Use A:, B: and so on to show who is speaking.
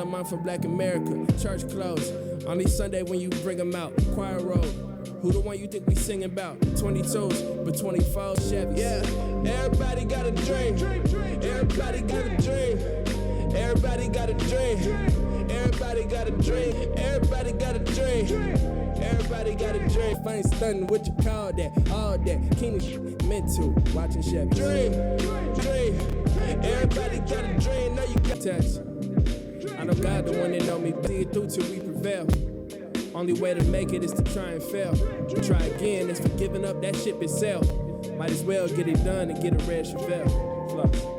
A: I'm for Black America. Church closed. Only Sunday when you bring them out. Choir road. Who the one you think we singing about? 22s, but 24 Chevys. Yeah, everybody got a dream. Everybody got a dream. Everybody got a dream. Everybody got a dream. Everybody got a dream. Everybody got a dream. If I ain't stunning, what you call that? All that. Keenan mental. Watching Chevy. Dream. Everybody got a dream. Know you got touch. I know God the one that know me. See it through till we prevail. Only way to make it is to try and fail. Try again, that's for giving up that ship itself. Might as well get it done and get a red Chevelle. Flow.